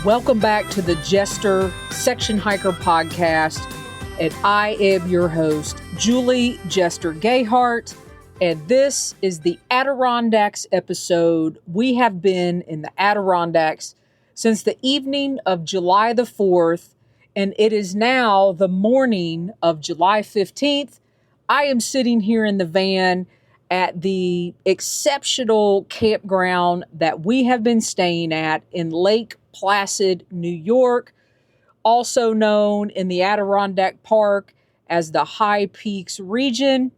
Welcome back to the Jester Section Hiker Podcast, and I am your host, Julie Jester Gayheart, and this is the Adirondacks episode. We have been in the Adirondacks since the evening of July the 4th, and it is now the morning of July 15th. I am sitting here in the van at the exceptional campground that we have been staying at in Lake Placid, New York, also known in the Adirondack Park as the High Peaks region.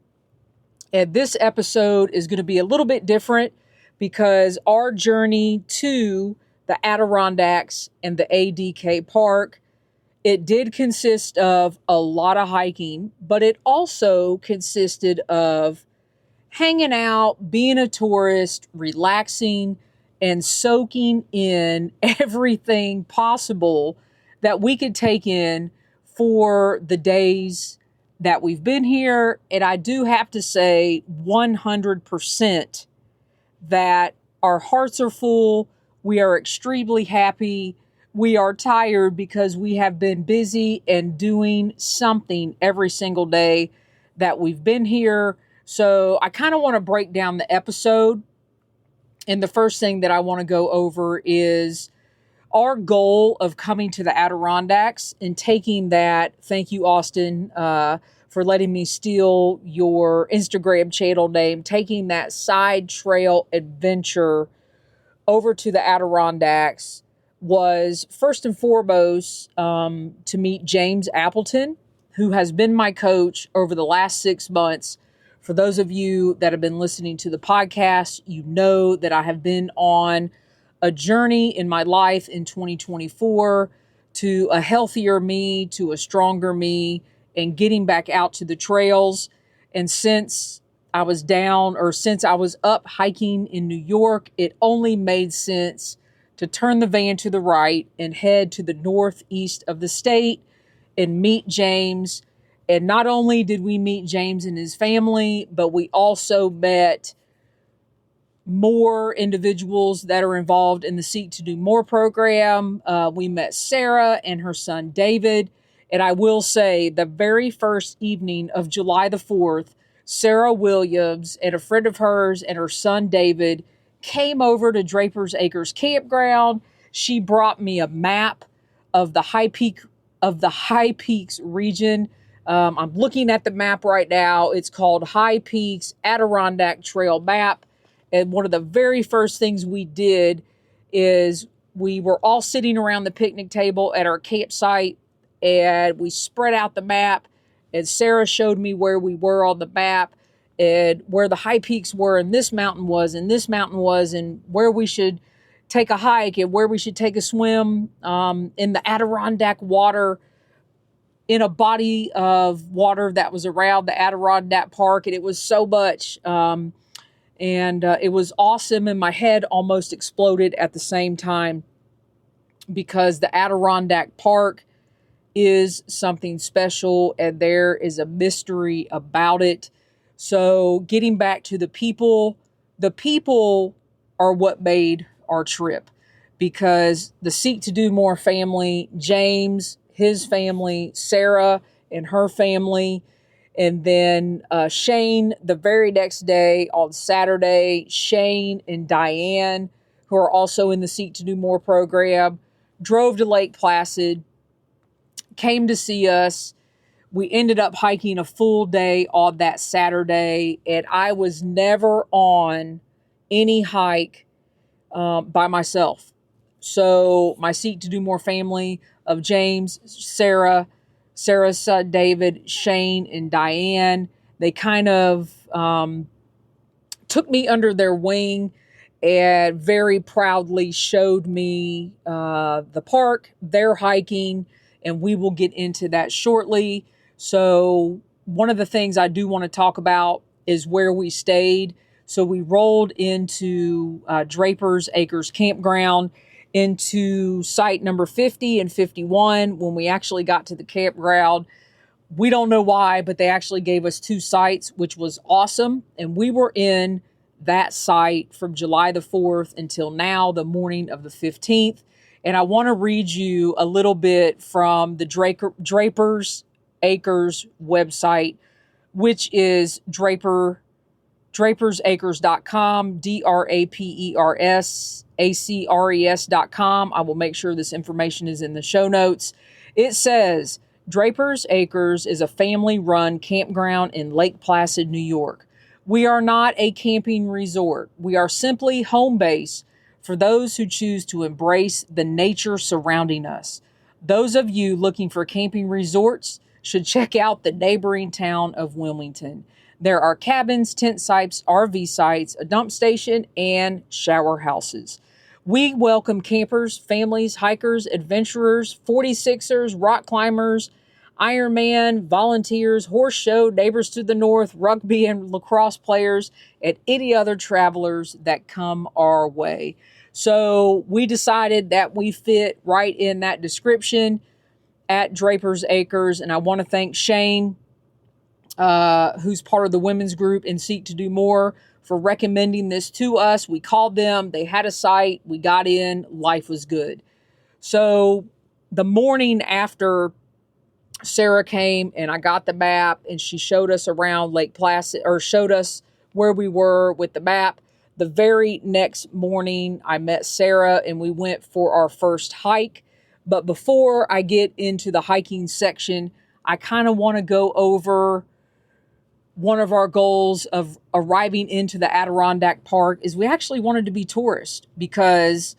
And this episode is going to be a little bit different because our journey to the Adirondacks and the ADK Park, it did consist of a lot of hiking, but it also consisted of hanging out, being a tourist, relaxing, and soaking in everything possible that we could take in for the days that we've been here. And I do have to say 100% that our hearts are full. We are extremely happy. We are tired because we have been busy and doing something every single day that we've been here. So I kind of want to break down the episode. And the first thing that I want to go over is our goal of coming to the Adirondacks and taking that. Thank you, Austin, for letting me steal your Instagram channel name. Taking that side trail adventure over to the Adirondacks was first and foremost to meet James Appleton, who has been my coach over the last 6 months. For those of you that have been listening to the podcast, you know that I have been on a journey in my life in 2024 to a healthier me, to a stronger me, and getting back out to the trails. And since I was up hiking in New York, it only made sense to turn the van to the right and head to the northeast of the state and meet James. And not only did we meet James and his family, but we also met more individuals that are involved in the Seek to Do More program. We met Sarah and her son, David. And I will say the very first evening of July the 4th, Sarah Williams and a friend of hers and her son, David, came over to Drapers Acres Campground. She brought me a map of the High Peaks region. I'm looking at the map right now. It's called High Peaks Adirondack Trail Map. And one of the very first things we did is we were all sitting around the picnic table at our campsite and we spread out the map, and Sarah showed me where we were on the map and where the high peaks were, and this mountain was, and this mountain was, and where we should take a hike and where we should take a swim in the Adirondack water, in a body of water that was around the Adirondack Park. And it was so much. And it was awesome. And my head almost exploded at the same time because the Adirondack Park is something special and there is a mystery about it. So getting back to the people are what made our trip, because the Seek to Do More family, James, his family, Sarah and her family, and then Shane the very next day on Saturday, Shane and Diane, who are also in the Seek to Do More program, drove to Lake Placid, came to see us. We ended up hiking a full day on that Saturday, and I was never on any hike by myself. So my Seek to Do More family of James, Sarah, Sarah's son David, Shane, and Diane, they kind of took me under their wing and very proudly showed me the park, their hiking, and we will get into that shortly. So one of the things I do want to talk about is where we stayed. So we rolled into Drapers Acres Campground, into site number 50 and 51. When we actually got to the campground, we don't know why, but they actually gave us 2 sites, which was awesome. And we were in that site from July the 4th until now, the morning of the 15th. And I want to read you a little bit from the Drapers Acres website, which is drapersacres.com, DRAPERSACRES.com. I will make sure this information is in the show notes. It says, Drapers Acres is a family-run campground in Lake Placid, New York. We are not a camping resort. We are simply home base for those who choose to embrace the nature surrounding us. Those of you looking for camping resorts should check out the neighboring town of Wilmington. There are cabins, tent sites, RV sites, a dump station, and shower houses. We welcome campers, families, hikers, adventurers, 46ers, rock climbers, Ironman, volunteers, horse show, neighbors to the north, rugby and lacrosse players, and any other travelers that come our way. So we decided that we fit right in that description at Drapers Acres. And I want to thank Shane, who's part of the women's group in Seek to Do More, for recommending this to us. We called them. They had a site. We got in. Life was good. So the morning after Sarah came and I got the map and she showed us around Lake Placid, or showed us where we were with the map, the very next morning I met Sarah and we went for our first hike. But before I get into the hiking section, I kind of want to go over one of our goals of arriving into the Adirondack Park. Is we actually wanted to be tourists, because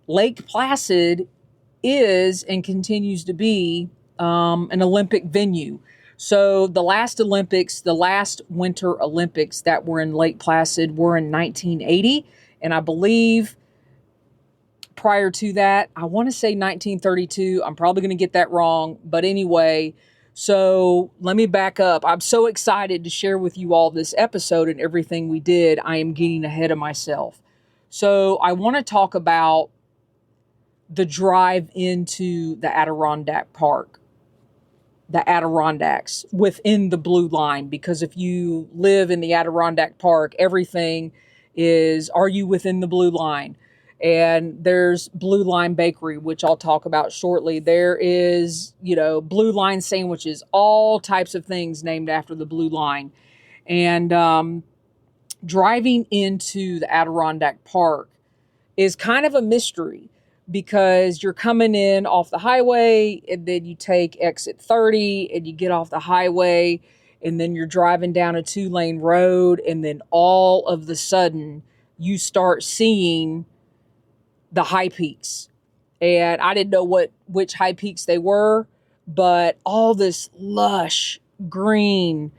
Lake Placid is and continues to be an Olympic venue. So the last Olympics, the last Winter Olympics that were in Lake Placid were in 1980. And I believe prior to that, I want to say 1932. I'm probably going to get that wrong. But anyway, so let me back up. I'm so excited to share with you all this episode and everything we did. I am getting ahead of myself. So I want to talk about the drive into the Adirondack Park, the Adirondacks within the blue line. Because if you live in the Adirondack Park, everything is, are you within the blue line? And there's Blue Line Bakery, which I'll talk about shortly. There is, Blue Line sandwiches, all types of things named after the Blue Line. And driving into the Adirondack Park is kind of a mystery, because you're coming in off the highway and then you take exit 30 and you get off the highway and then you're driving down a 2-lane road, and then all of the sudden you start seeing the high peaks. And I didn't know which high peaks they were, but all this lush green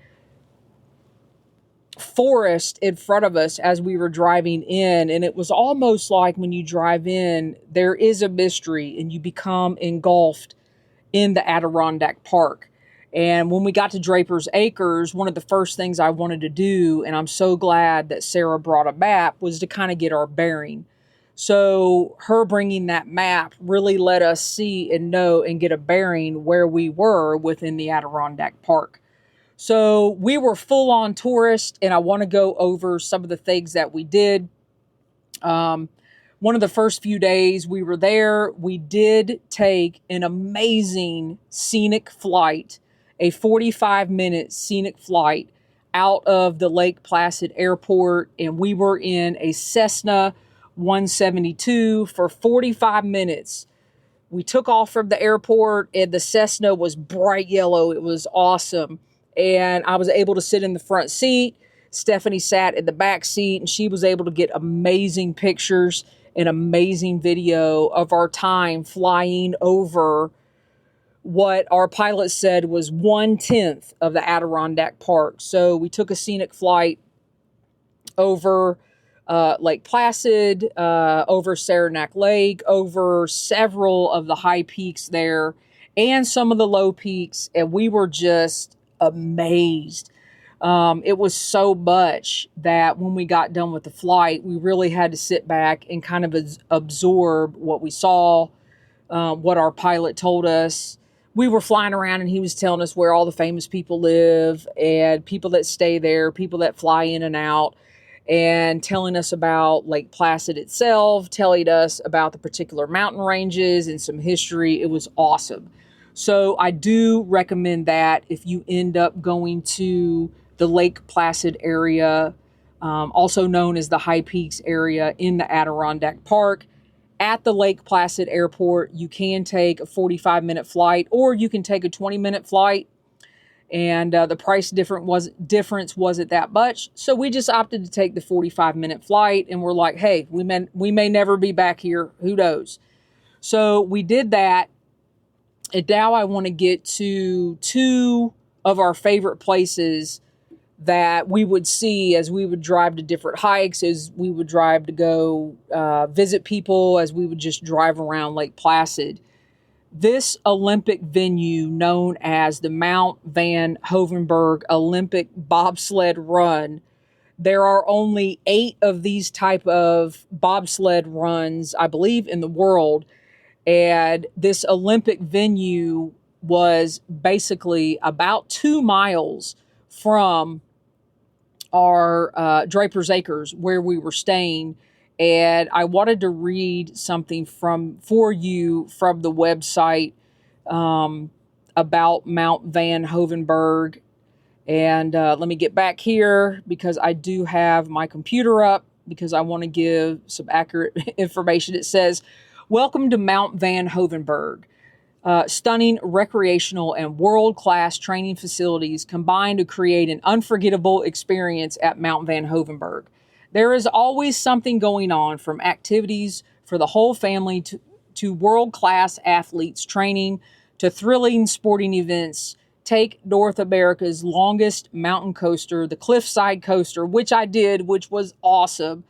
forest in front of us as we were driving in. And it was almost like when you drive in, there is a mystery and you become engulfed in the Adirondack Park. And when we got to Drapers Acres, one of the first things I wanted to do, and I'm so glad that Sarah brought a map, was to kind of get our bearing. So her bringing that map really let us see and know and get a bearing where we were within the Adirondack Park. So we were full on tourist, and I want to go over some of the things that we did. One of the first few days we were there, we did take an amazing scenic flight, a 45-minute scenic flight out of the Lake Placid airport. And we were in a Cessna 172 for 45 minutes. We took off from the airport and the Cessna was bright yellow. It was awesome. And I was able to sit in the front seat. Stephanie sat in the back seat, and she was able to get amazing pictures and amazing video of our time flying over what our pilot said was 1/10 of the Adirondack Park. So we took a scenic flight over Lake Placid, over Saranac Lake, over several of the high peaks there and some of the low peaks. And we were just amazed. It was so much that when we got done with the flight, we really had to sit back and kind of absorb what we saw, what our pilot told us. We were flying around and he was telling us where all the famous people live and people that stay there, people that fly in and out. and telling us about Lake Placid itself, telling us about the particular mountain ranges and some history. It was awesome. So I do recommend that if you end up going to the Lake Placid area, also known as the High Peaks area in the Adirondack Park. At the Lake Placid airport, you can take a 45-minute flight, or you can take a 20-minute flight. And the price difference wasn't that much. So we just opted to take the 45-minute flight, and we're like, hey, we may never be back here. Who knows? So we did that. And now I want to get to two of our favorite places that we would see as we would drive to different hikes, as we would drive to go visit people, as we would just drive around Lake Placid. This Olympic venue, known as the Mount Van Hoevenberg Olympic Bobsled Run, there are only 8 of these type of bobsled runs, I believe, in the world. And this Olympic venue was basically about 2 miles from our Drapers Acres where we were staying. And I wanted to read something for you from the website about Mount Van Hoevenberg. And let me get back here because I do have my computer up because I want to give some accurate information. It says, welcome to Mount Van Hoevenberg. Stunning recreational and world-class training facilities combine to create an unforgettable experience at Mount Van Hoevenberg. There is always something going on, from activities for the whole family to world-class athletes training to thrilling sporting events. Take North America's longest mountain coaster, the Cliffside Coaster, which I did, which was awesome.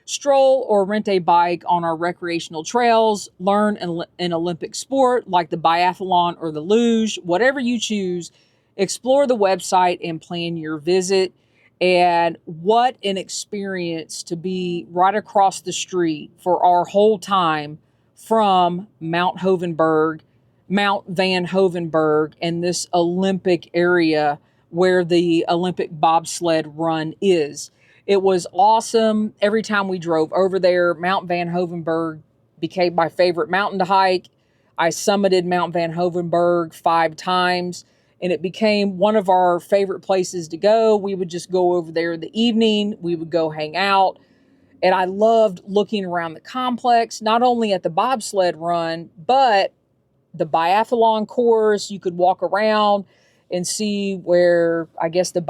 Stroll or rent a bike on our recreational trails. Learn an Olympic sport like the biathlon or the luge, whatever you choose. Explore the website and plan your visit. And what an experience to be right across the street for our whole time from Mount Van Hoevenberg, and this Olympic area where the Olympic bobsled run is. It was awesome. Every time we drove over there, Mount Van Hoevenberg became my favorite mountain to hike. I summited Mount Van Hoevenberg 5 times, and it became one of our favorite places to go. We would just go over there in the evening. We would go hang out. And I loved looking around the complex, not only at the bobsled run, but the biathlon course. You could walk around and see where, I guess, the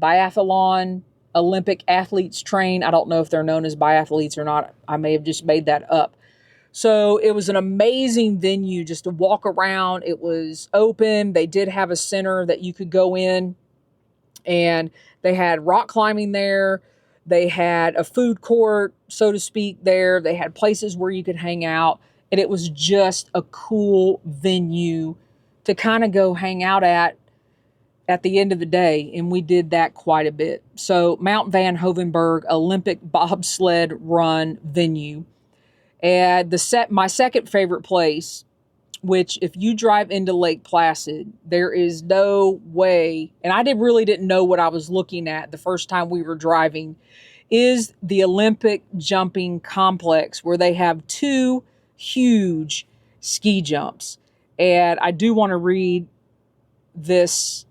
biathlon Olympic athletes train. I don't know if they're known as biathletes or not. I may have just made that up. So it was an amazing venue just to walk around. It was open. They did have a center that you could go in, and they had rock climbing there. They had a food court, so to speak, there. They had places where you could hang out, and it was just a cool venue to kind of go hang out at the end of the day, and we did that quite a bit. So Mount Van Hoevenberg Olympic Bobsled Run venue. And my second favorite place, which if you drive into Lake Placid, there is no way, and I really didn't know what I was looking at the first time we were driving, is the Olympic jumping complex, where they have 2 huge ski jumps. And I do want to read this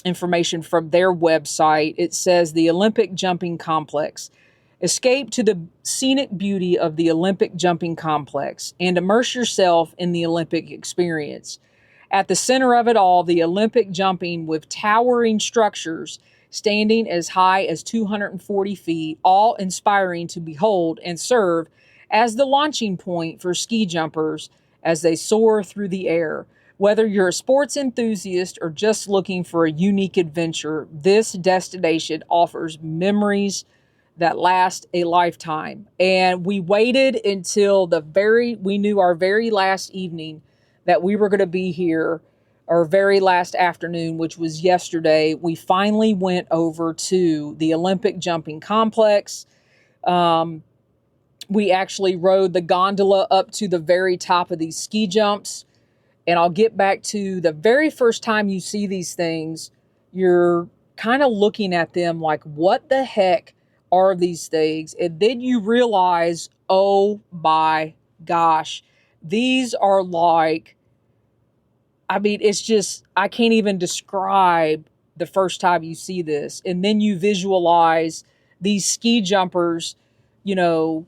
information from their website. It says the Olympic jumping complex. Escape to the scenic beauty of the Olympic jumping complex and immerse yourself in the Olympic experience. At the center of it all, the Olympic jumping with towering structures standing as high as 240 feet, all inspiring to behold and serve as the launching point for ski jumpers as they soar through the air. Whether you're a sports enthusiast or just looking for a unique adventure, this destination offers memories that last a lifetime. And we waited until we knew our very last evening that we were going to be here, our very last afternoon, which was yesterday. We finally went over to the Olympic jumping complex. We actually rode the gondola up to the very top of these ski jumps. And I'll get back to the very first time you see these things, you're kind of looking at them like, what the heck are these things? And then you realize, oh my gosh, these are like, I mean, it's just, I can't even describe the first time you see this. And then you visualize these ski jumpers,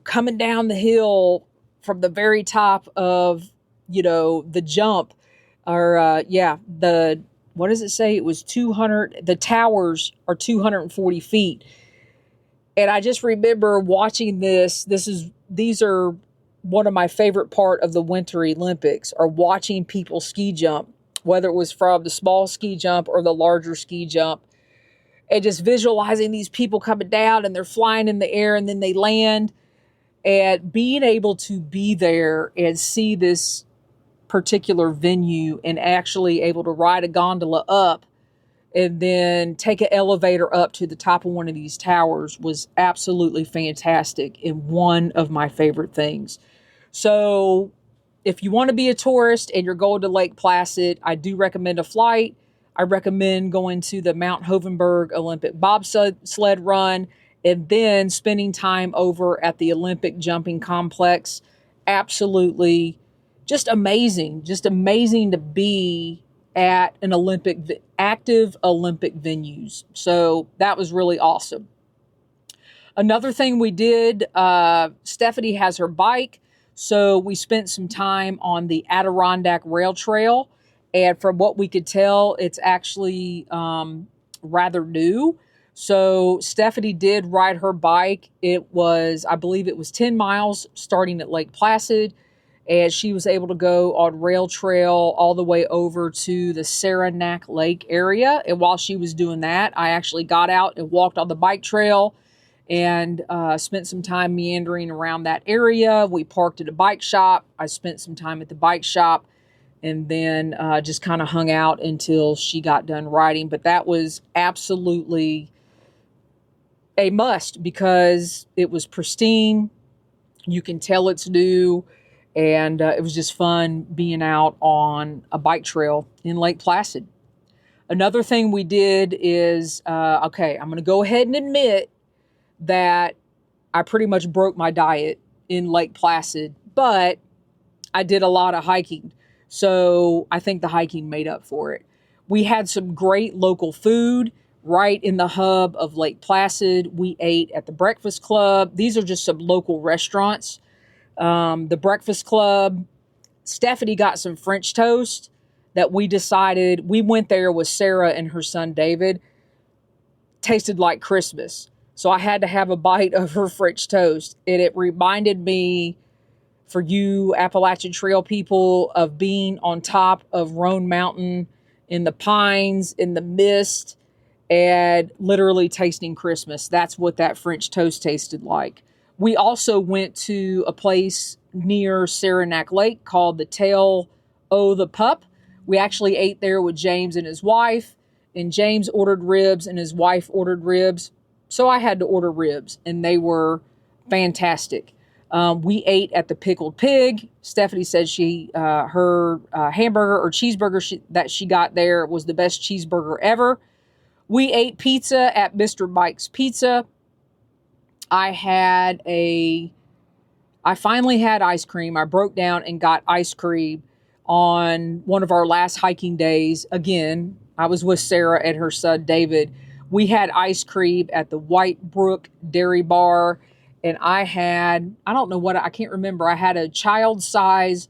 coming down the hill from the very top of, the jump, or, what does it say? It was 200, the towers are 240 feet. And I just remember watching this. These are one of my favorite part of the Winter Olympics, are watching people ski jump, whether it was from the small ski jump or the larger ski jump, and just visualizing these people coming down and they're flying in the air and then they land, and being able to be there and see this particular venue and actually able to ride a gondola up and then take an elevator up to the top of one of these towers was absolutely fantastic and one of my favorite things. So if you want to be a tourist and you're going to Lake Placid, I do recommend a flight. I recommend going to the Mount Hovenberg Olympic bobsled run and then spending time over at the Olympic jumping complex. Absolutely just amazing to be at an active Olympic venues. So that was really awesome. Another thing we did, Stephanie has her bike. So we spent some time on the Adirondack Rail Trail. And from what we could tell, it's actually rather new. So Stephanie did ride her bike. I believe it was 10 miles starting at Lake Placid. And she was able to go on rail trail all the way over to the Saranac Lake area. And while she was doing that, I actually got out and walked on the bike trail and spent some time meandering around that area. We parked at a bike shop. I spent some time at the bike shop and then just kind of hung out until she got done riding. But that was absolutely a must because it was pristine. You can tell it's new. And it was just fun being out on a bike trail in Lake Placid. Another thing we did is, I'm going to go ahead and admit that I pretty much broke my diet in Lake Placid, but I did a lot of hiking. So I think the hiking made up for it. We had some great local food right in the hub of Lake Placid. We ate at the Breakfast Club. These are just some local restaurants. The Breakfast Club, Stephanie got some French toast that we went there with Sarah and her son David. Tasted like Christmas. So I had to have a bite of her French toast. And it reminded me, for you Appalachian Trail people, of being on top of Roan Mountain in the pines, in the mist, and literally tasting Christmas. That's what that French toast tasted like. We also went to a place near Saranac Lake called the Tail O' the Pup. We actually ate there with James and his wife, and James ordered ribs and his wife ordered ribs. So I had to order ribs, and they were fantastic. We ate at the Pickled Pig. Stephanie said her hamburger or cheeseburger that she got there was the best cheeseburger ever. We ate pizza at Mr. Mike's Pizza. I finally had ice cream. I broke down and got ice cream on one of our last hiking days. Again, I was with Sarah and her son, David. We had ice cream at the White Brook Dairy Bar. And I can't remember. I had a child size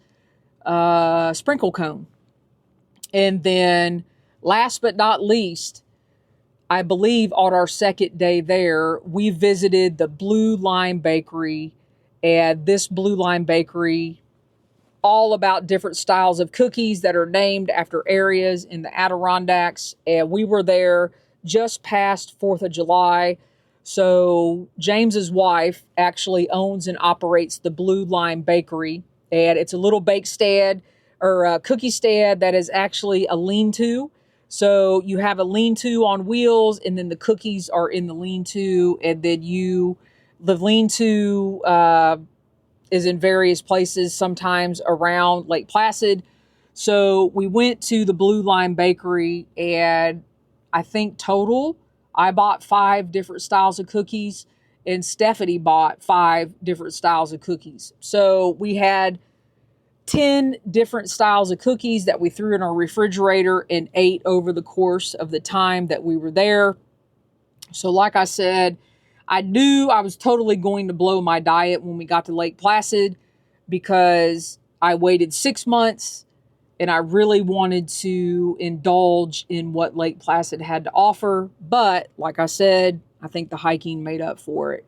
sprinkle cone. And then last but not least, I believe on our second day there, we visited the Blue Lime Bakery. And this Blue Lime Bakery, all about different styles of cookies that are named after areas in the Adirondacks. And we were there just past 4th of July. So James's wife actually owns and operates the Blue Lime Bakery. And it's a little bake stand or a cookie stand that is actually a lean-to. So you have a lean-to on wheels, and then the cookies are in the lean-to, and then the lean-to is in various places, sometimes around Lake Placid. So we went to the Blue Lime Bakery, and I think total I bought 5 different styles of cookies, and Stephanie bought 5 different styles of cookies. So we had 10 different styles of cookies that we threw in our refrigerator and ate over the course of the time that we were there. So like I said, I knew I was totally going to blow my diet when we got to Lake Placid because I waited 6 months and I really wanted to indulge in what Lake Placid had to offer. But like I said, I think the hiking made up for it.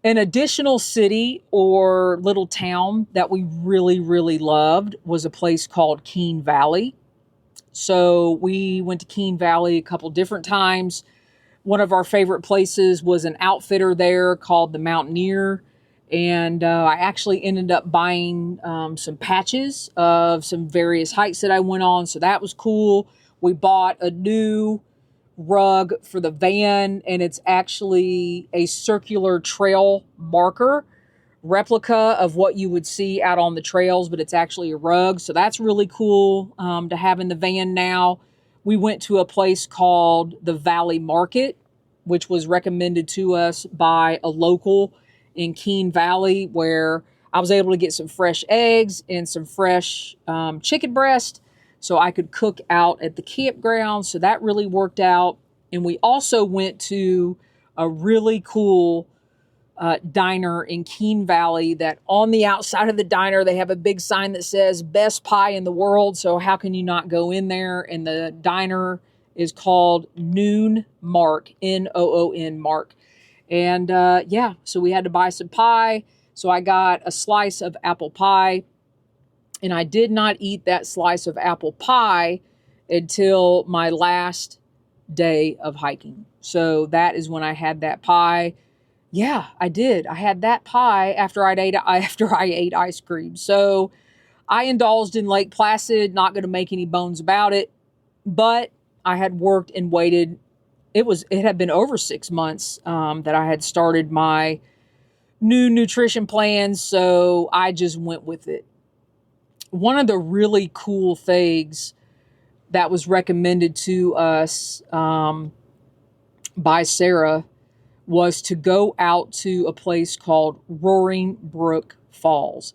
An additional city or little town that we really, really loved was a place called Keene Valley. So we went to Keene Valley a couple different times. One of our favorite places was an outfitter there called the Mountaineer. And I actually ended up buying some patches of some various hikes that I went on. So that was cool. We bought a new rug for the van, and it's actually a circular trail marker replica of what you would see out on the trails, but it's actually a rug. So that's really cool to have in the van now. We went to a place called the Valley Market, which was recommended to us by a local in Keene Valley, where I was able to get some fresh eggs and some fresh chicken breast so I could cook out at the campground. So that really worked out. And we also went to a really cool diner in Keene Valley that on the outside of the diner, they have a big sign that says best pie in the world. So how can you not go in there? And the diner is called Noon Mark, Noon Mark. And so we had to buy some pie. So I got a slice of apple pie, and I did not eat that slice of apple pie until my last day of hiking. So that is when I had that pie. Yeah, I did. I had that pie after I ate ice cream. So I indulged in Lake Placid, not going to make any bones about it, but I had worked and waited. It had been over 6 months that I had started my new nutrition plans, so I just went with it. One of the really cool things that was recommended to us by Sarah was to go out to a place called Roaring Brook Falls.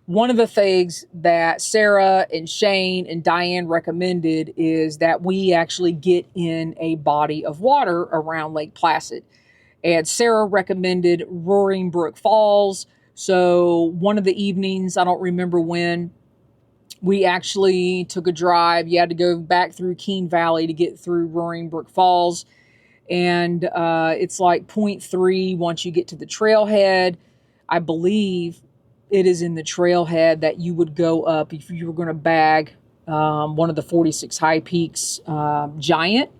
One of the things that Sarah and Shane and Diane recommended is that we actually get in a body of water around Lake Placid. And Sarah recommended Roaring Brook Falls. So one of the evenings, I don't remember when, we actually took a drive. You had to go back through Keene Valley to get through Roaring Brook Falls. And it's like 0.3 once you get to the trailhead. I believe it is in the trailhead that you would go up if you were going to bag one of the 46 High Peaks Giant.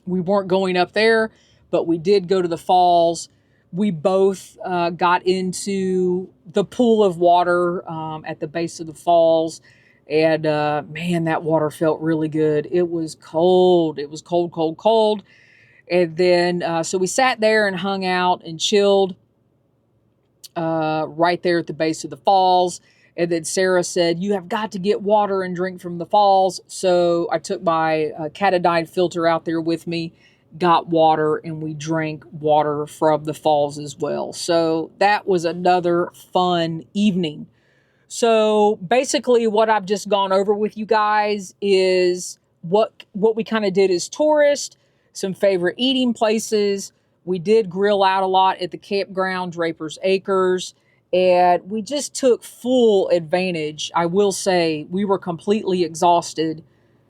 We weren't going up there, but we did go to the falls. We both got into the pool of water at the base of the falls. And man, that water felt really good. It was cold. It was cold, cold, cold. And then, so we sat there and hung out and chilled right there at the base of the falls. And then Sarah said, you have got to get water and drink from the falls. So I took my Catadine filter out there with me, got water, and we drank water from the falls as well. So that was another fun evening. So basically what I've just gone over with you guys is what we kind of did as tourists, some favorite eating places. We did grill out a lot at the campground, Drapers Acres, and we just took full advantage. I will say we were completely exhausted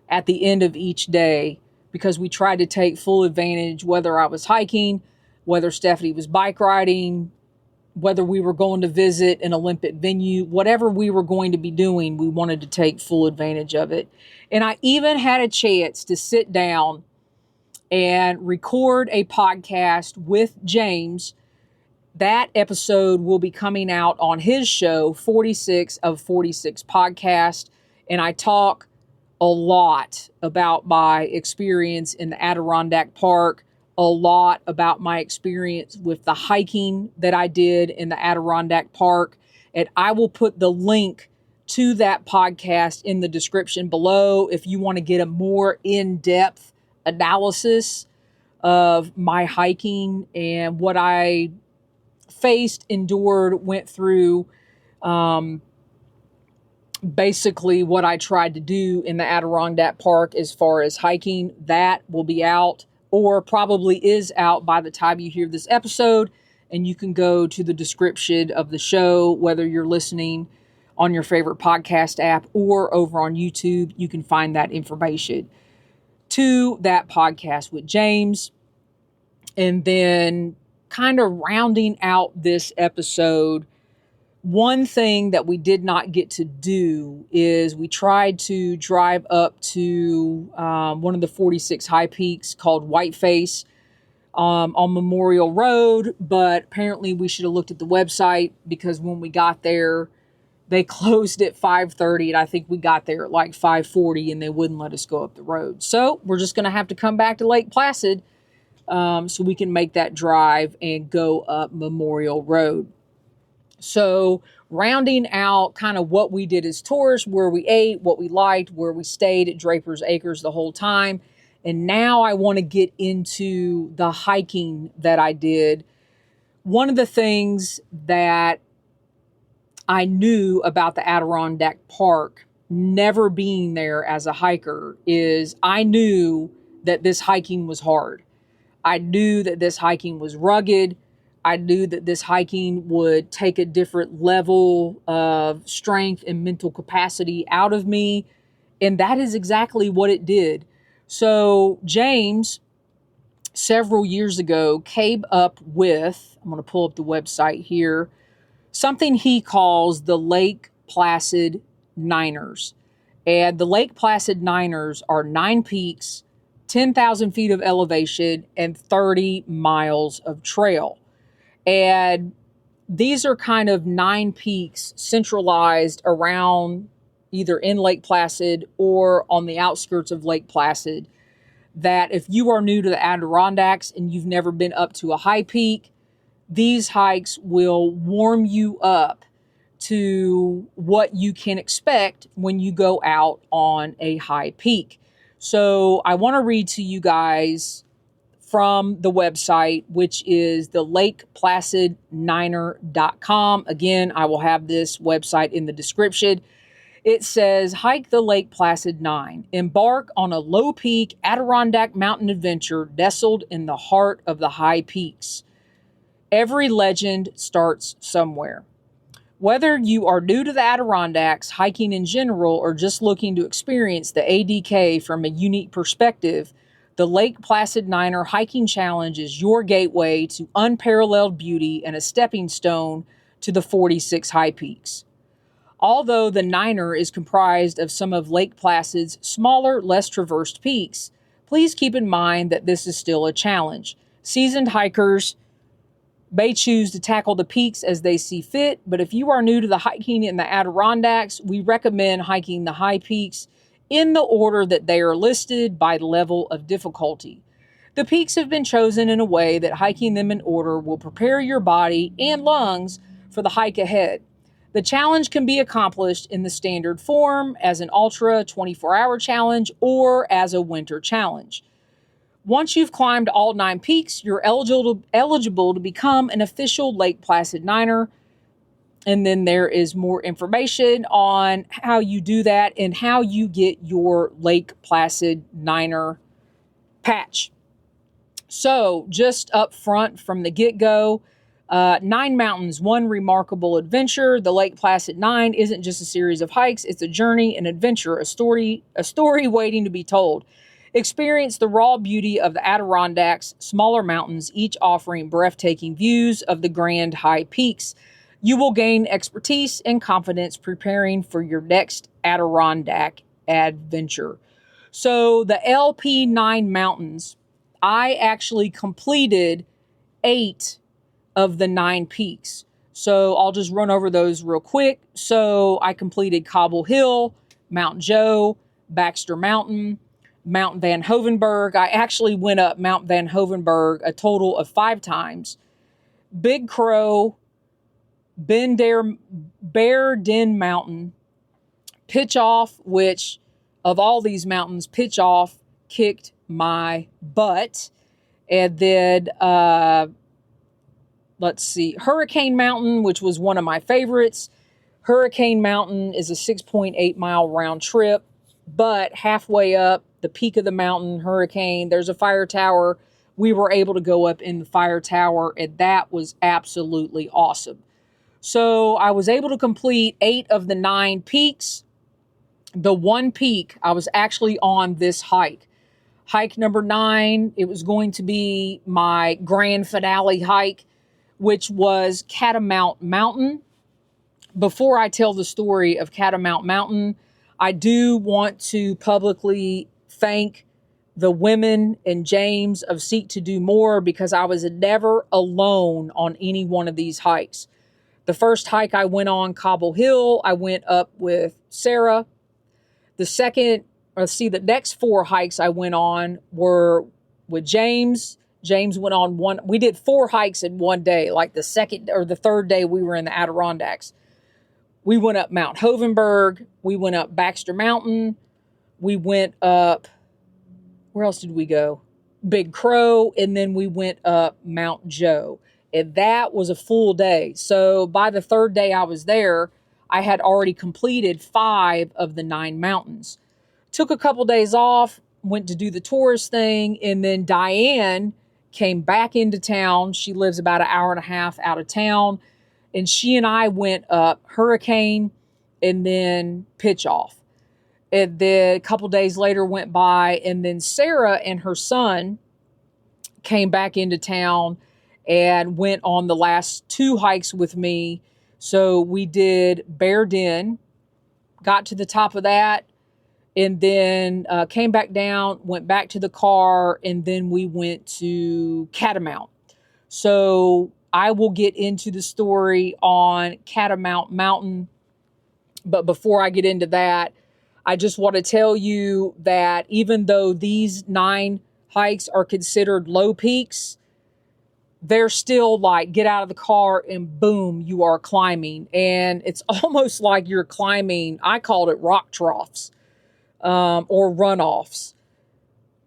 at the end of each day because we tried to take full advantage, whether I was hiking, whether Stephanie was bike riding, whether we were going to visit an Olympic venue, whatever we were going to be doing, we wanted to take full advantage of it. And I even had a chance to sit down and record a podcast with James. That episode will be coming out on his show, 46 of 46 podcast. And I talk a lot about my experience in the Adirondack Park, a lot about my experience with the hiking that I did in the Adirondack Park. And I will put the link to that podcast in the description below if you want to get a more in-depth analysis of my hiking and what I faced, endured, went through, basically what I tried to do in the Adirondack Park as far as hiking. That will be out, or probably is out by the time you hear this episode, and you can go to the description of the show, whether you're listening on your favorite podcast app or over on YouTube. You can find that information to that podcast with James. And then kind of rounding out this episode, one thing that we did not get to do is we tried to drive up to one of the 46 high peaks called Whiteface on Memorial Road, but apparently we should have looked at the website, because when we got there, they closed at 5:30, and I think we got there at like 5:40, and they wouldn't let us go up the road. So we're just going to have to come back to Lake Placid so we can make that drive and go up Memorial Road. So rounding out kind of what we did as tourists, where we ate, what we liked, where we stayed at Drapers Acres the whole time. And now I want to get into the hiking that I did. One of the things that I knew about the Adirondack Park, never being there as a hiker, is I knew that this hiking was hard. I knew that this hiking was rugged. I knew that this hiking would take a different level of strength and mental capacity out of me. And that is exactly what it did. So James, several years ago, came up with, I'm going to pull up the website here, something he calls the Lake Placid Niners. And the Lake Placid Niners are 9 peaks, 10,000 feet of elevation, and 30 miles of trail. And these are kind of 9 peaks centralized around either in Lake Placid or on the outskirts of Lake Placid, that if you are new to the Adirondacks and you've never been up to a high peak, these hikes will warm you up to what you can expect when you go out on a high peak. So I want to read to you guys from the website, which is the lakeplacidniner.com. Again, I will have this website in the description. It says, hike the Lake Placid 9. Embark on a low-peak Adirondack mountain adventure nestled in the heart of the high peaks. Every legend starts somewhere. Whether you are new to the Adirondacks, hiking in general, or just looking to experience the ADK from a unique perspective, the Lake Placid Niner Hiking Challenge is your gateway to unparalleled beauty and a stepping stone to the 46 high peaks. Although the Niner is comprised of some of Lake Placid's smaller, less traversed peaks, please keep in mind that this is still a challenge. Seasoned hikers may choose to tackle the peaks as they see fit, but if you are new to the hiking in the Adirondacks, we recommend hiking the high peaks in the order that they are listed by level of difficulty. The peaks have been chosen in a way that hiking them in order will prepare your body and lungs for the hike ahead. The challenge can be accomplished in the standard form as an ultra 24-hour challenge or as a winter challenge. Once you've climbed all 9 peaks, you're eligible to become an official Lake Placid Niner. And then there is more information on how you do that and how you get your Lake Placid Niner patch. So just up front from the get-go, 9 mountains, 1 remarkable adventure. The Lake Placid 9 isn't just a series of hikes. It's a journey, an adventure, a story waiting to be told. Experience the raw beauty of the Adirondacks, smaller mountains, each offering breathtaking views of the grand high peaks. You will gain expertise and confidence preparing for your next Adirondack adventure. So the LP9 mountains, I actually completed 8 of the 9 peaks. So I'll just run over those real quick. So I completed Cobble Hill, Mount Joe, Baxter Mountain, Mount Van Hovenberg. I actually went up Mount Van Hovenberg a total of 5 times. Big Crow, Bear Den Mountain, Pitch Off, which of all these mountains, Pitch Off kicked my butt. And then, let's see, Hurricane Mountain, which was one of my favorites. Hurricane Mountain is a 6.8 mile round trip, but halfway up the peak of the mountain, Hurricane, there's a fire tower. We were able to go up in the fire tower, and that was absolutely awesome. So I was able to complete 8 of the 9 peaks. The one peak, I was actually on this hike. Hike number 9, it was going to be my grand finale hike, which was Catamount Mountain. Before I tell the story of Catamount Mountain, I do want to publicly thank the women and James of Seek to Do More, because I was never alone on any one of these hikes. The first hike I went on, Cobble Hill, I went up with Sarah. The next 4 hikes I went on were with James. James went on one. We did 4 hikes in one day, like the second or the third day we were in the Adirondacks. We went up Mount Hovenberg. We went up Baxter Mountain. We went up, where else did we go? Big Crow. And then we went up Mount Joe. And that was a full day. So by the third day I was there, I had already completed 5 of the 9 mountains. Took a couple days off, went to do the tourist thing. And then Diane came back into town. She lives about an hour and a half out of town. And she and I went up Hurricane and then Pitch Off. And then a couple days later went by, and then Sarah and her son came back into town and went on the last 2 hikes with me. So we did Bear Den, got to the top of that, and then came back down, went back to the car, and then we went to Catamount. So I will get into the story on Catamount Mountain. But before I get into that, I just want to tell you that even though these 9 hikes are considered low peaks, they're still like get out of the car and boom, you are climbing. And it's almost like you're climbing, I called it rock troughs or runoffs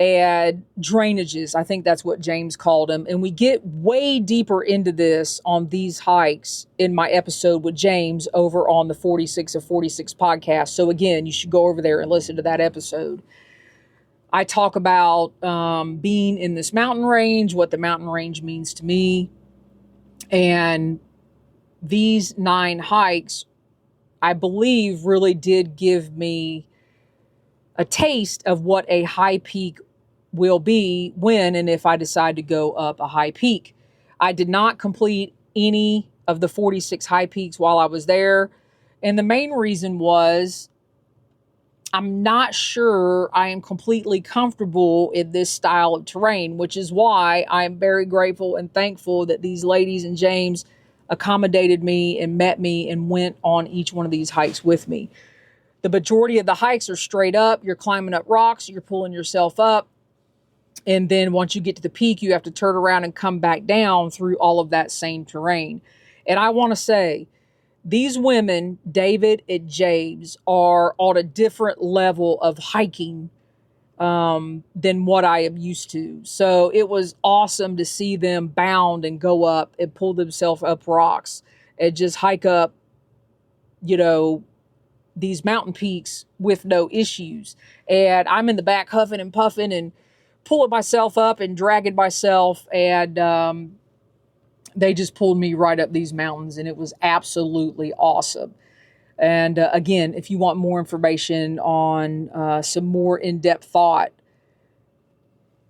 and drainages. I think that's what James called them. And we get way deeper into this on these hikes in my episode with James over on the 46 of 46 podcast. So again, you should go over there and listen to that episode. I talk about being in this mountain range, what the mountain range means to me. And these 9 hikes, I believe, really did give me a taste of what a high peak will be when and if I decide to go up a high peak. I did not complete any of the 46 high peaks while I was there. And the main reason was I'm not sure I am completely comfortable in this style of terrain, which is why I'm very grateful and thankful that these ladies and James accommodated me and met me and went on each one of these hikes with me. The majority of the hikes are straight up. You're climbing up rocks. You're pulling yourself up. And then once you get to the peak, you have to turn around and come back down through all of that same terrain. And I want to say, these women, David and James, are on a different level of hiking than what I am used to. So it was awesome to see them bound and go up and pull themselves up rocks and just hike up, these mountain peaks with no issues. And I'm in the back huffing and puffing and pulling myself up and dragging myself. And they just pulled me right up these mountains, and it was absolutely awesome. And again, if you want more information on some more in-depth thought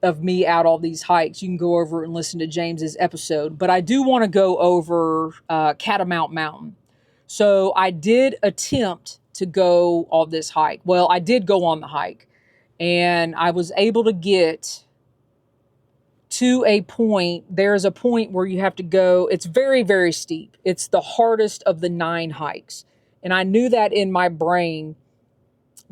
of me out all these hikes, you can go over and listen to James's episode. But I do want to go over Catamount Mountain. So I did attempt to go on this hike. Well, I did go on the hike, and I was able to get to a point. There's a point where you have to go. It's very, very steep. It's the hardest of the 9 hikes. And I knew that in my brain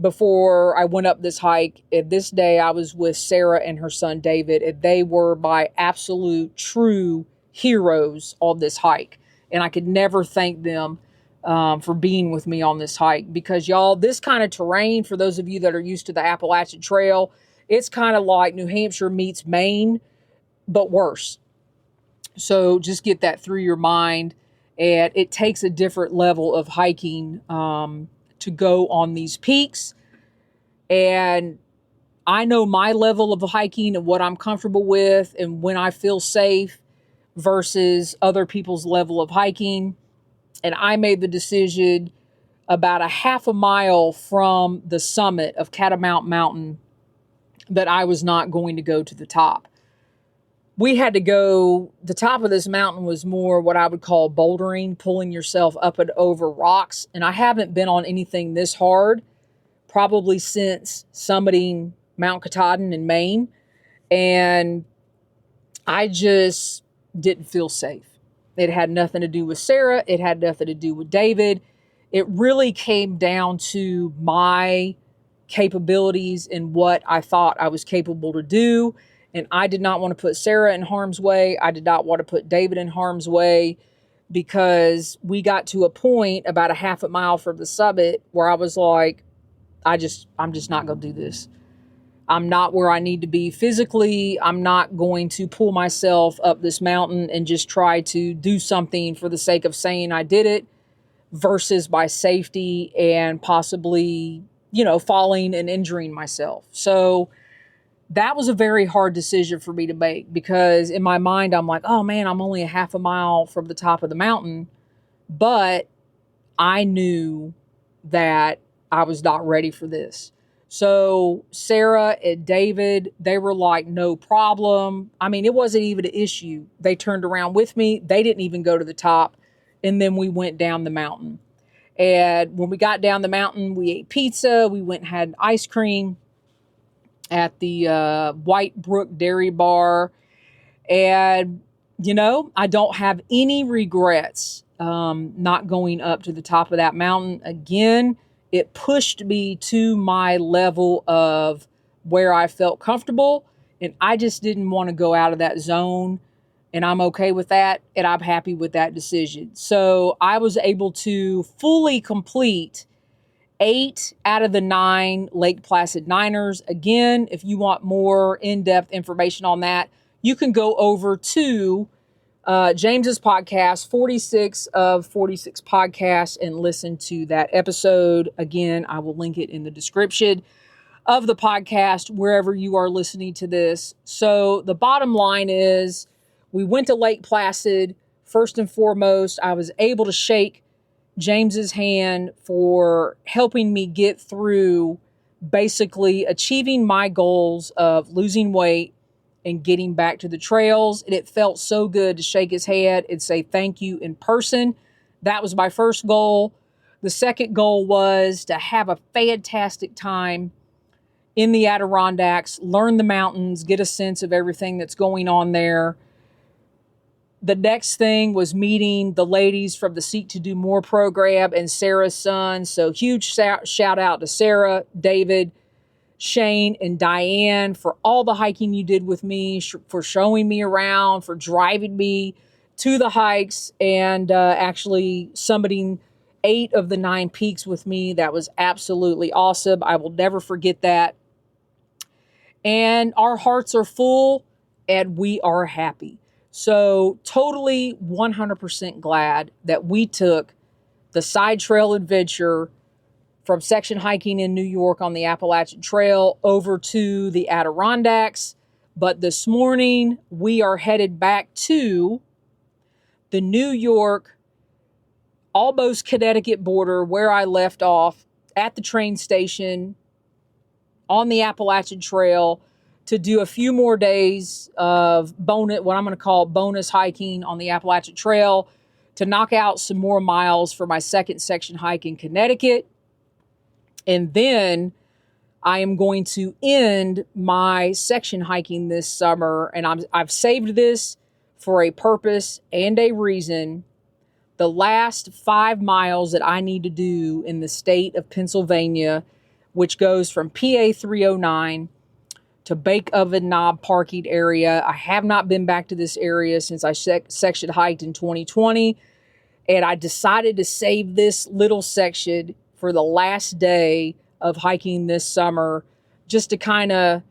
before I went up this hike. And this day I was with Sarah and her son, David, and they were my absolute true heroes on this hike. And I could never thank them for being with me on this hike, because y'all, this kind of terrain, for those of you that are used to the Appalachian Trail, it's kind of like New Hampshire meets Maine. but worse. So just get that through your mind. And it takes a different level of hiking to go on these peaks. And I know my level of hiking and what I'm comfortable with and when I feel safe versus other people's level of hiking. And I made the decision about a half a mile from the summit of Catamount Mountain that I was not going to go to the top. We had to go, the top of this mountain was more what I would call bouldering, pulling yourself up and over rocks. And I haven't been on anything this hard probably since summiting Mount Katahdin in Maine. And I just didn't feel safe. It had nothing to do with Sarah. It had nothing to do with David. It really came down to my capabilities and what I thought I was capable to do. And I did not want to put Sarah in harm's way. I did not want to put David in harm's way, because we got to a point about a half a mile from the summit where I was like, I'm just not going to do this. I'm not where I need to be physically. I'm not going to pull myself up this mountain and just try to do something for the sake of saying I did it versus my safety and possibly, falling and injuring myself. So that was a very hard decision for me to make, because in my mind, I'm like, oh man, I'm only a half a mile from the top of the mountain. But I knew that I was not ready for this. So Sarah and David, they were like, no problem. I mean, it wasn't even an issue. They turned around with me. They didn't even go to the top. And then we went down the mountain. And when we got down the mountain, we ate pizza. We went and had ice cream at the White Brook Dairy Bar. And, I don't have any regrets not going up to the top of that mountain. Again, it pushed me to my level of where I felt comfortable. And I just didn't want to go out of that zone. And I'm okay with that. And I'm happy with that decision. So I was able to fully complete 8 out of the 9 Lake Placid Niners. Again, if you want more in-depth information on that, you can go over to James's podcast, 46 of 46 podcasts, and listen to that episode. Again, I will link it in the description of the podcast, wherever you are listening to this. So the bottom line is, we went to Lake Placid. First and foremost, I was able to shake James's hand for helping me get through basically achieving my goals of losing weight and getting back to the trails. And it felt so good to shake his hand and say thank you in person. That was my first goal. The second goal was to have a fantastic time in the Adirondacks, learn the mountains, get a sense of everything that's going on there. The next thing was meeting the ladies from the Seek to Do More program and Sarah's son. So huge shout out to Sarah, David, Shane, and Diane for all the hiking you did with me, for showing me around, for driving me to the hikes, and actually summiting 8 of the 9 peaks with me. That was absolutely awesome. I will never forget that. And our hearts are full and we are happy. So totally 100% glad that we took the side trail adventure from section hiking in New York on the Appalachian Trail over to the Adirondacks. But this morning we are headed back to the New York, almost Connecticut border, where I left off at the train station on the Appalachian Trail, to do a few more days of what I'm going to call bonus hiking on the Appalachian Trail, to knock out some more miles for my second section hike in Connecticut. And then I am going to end my section hiking this summer. And I've saved this for a purpose and a reason. The last 5 miles that I need to do in the state of Pennsylvania, which goes from PA 309 to Bake Oven Knob parking area. I have not been back to this area since I section hiked in 2020. And I decided to save this little section for the last day of hiking this summer, just to kind of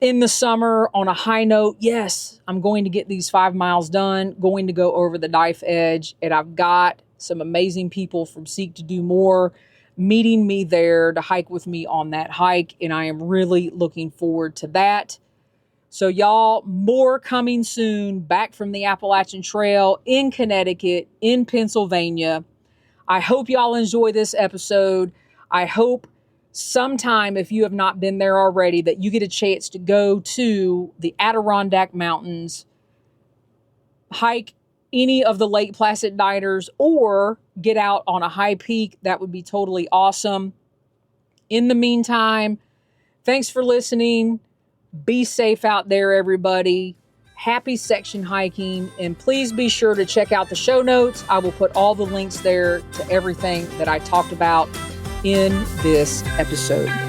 in the summer on a high note. Yes, I'm going to get these 5 miles done, going to go over the knife edge, and I've got some amazing people from Seek to Do More meeting me there to hike with me on that hike, and I am really looking forward to that. So y'all, more coming soon, back from the Appalachian Trail in Connecticut, in Pennsylvania. I hope y'all enjoy this episode. I hope sometime, if you have not been there already, that you get a chance to go to the Adirondack Mountains, hike any of the Lake Placid diners, or get out on a high peak. That would be totally awesome. In the meantime, thanks for listening. Be safe out there, everybody. Happy section hiking, and please be sure to check out the show notes. I will put all the links there to everything that I talked about in this episode.